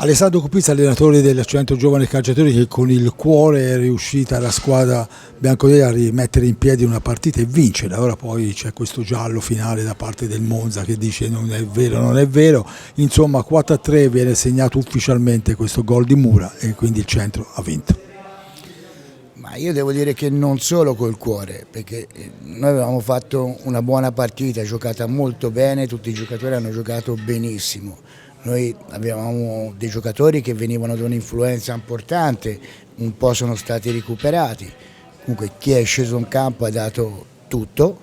Alessandro Cupizza, allenatore del Centro Giovani Calciatori, che con il cuore è riuscita la squadra bianconera a rimettere in piedi una partita e vincere. Ora poi c'è questo giallo finale da parte del Monza che dice non è vero, non è vero. Insomma 4-3 viene segnato ufficialmente questo gol di Mura e quindi il Centro ha vinto. Ma io devo dire che non solo col cuore, perché noi avevamo fatto una buona partita, giocata molto bene, tutti i giocatori hanno giocato benissimo. Noi avevamo dei giocatori che venivano da un'influenza importante, un po' sono stati recuperati. Comunque chi è sceso in campo ha dato tutto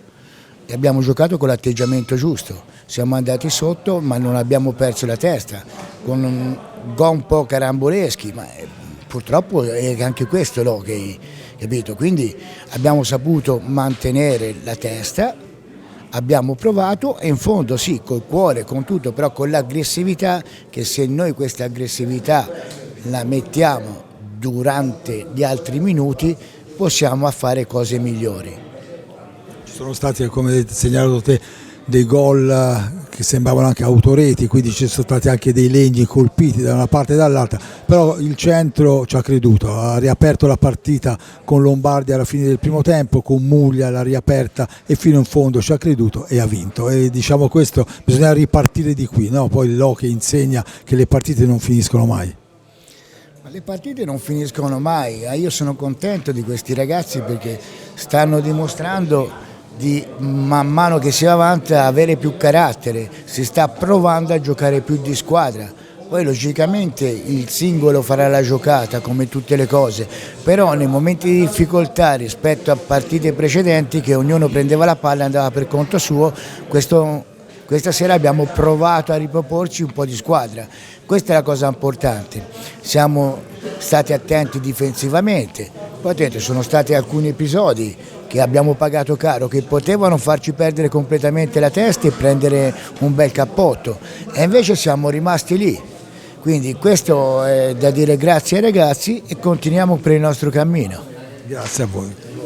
e abbiamo giocato con l'atteggiamento giusto. Siamo andati sotto ma non abbiamo perso la testa, con gol un po' caramboleschi, ma purtroppo è anche questo l'hockey, capito? Quindi abbiamo saputo mantenere la testa. Abbiamo provato e in fondo sì, col cuore, con tutto, però con l'aggressività, che se noi questa aggressività la mettiamo durante gli altri minuti possiamo fare cose migliori. Ci sono stati, come hai segnalato te, dei gol che sembravano anche autoreti, quindi ci sono stati anche dei legni colpiti da una parte e dall'altra, però il Centro ci ha creduto, ha riaperto la partita con Lombardi alla fine del primo tempo, con Muglia l'ha riaperta e fino in fondo ci ha creduto e ha vinto. E diciamo questo, bisogna ripartire di qui, no? Poi l'hockey insegna che le partite non finiscono mai. Ma le partite non finiscono mai, io sono contento di questi ragazzi perché stanno dimostrando di man mano che si va avanti a avere più carattere, si sta provando a giocare più di squadra. Poi logicamente il singolo farà la giocata come tutte le cose, però nei momenti di difficoltà rispetto a partite precedenti che ognuno prendeva la palla e andava per conto suo, questa sera abbiamo provato a riproporci un po' di squadra. Questa è la cosa importante, siamo stati attenti difensivamente, poi attenti, sono stati alcuni episodi che abbiamo pagato caro, che potevano farci perdere completamente la testa e prendere un bel cappotto e invece siamo rimasti lì, quindi questo è da dire grazie ai ragazzi e continuiamo per il nostro cammino. Grazie a voi.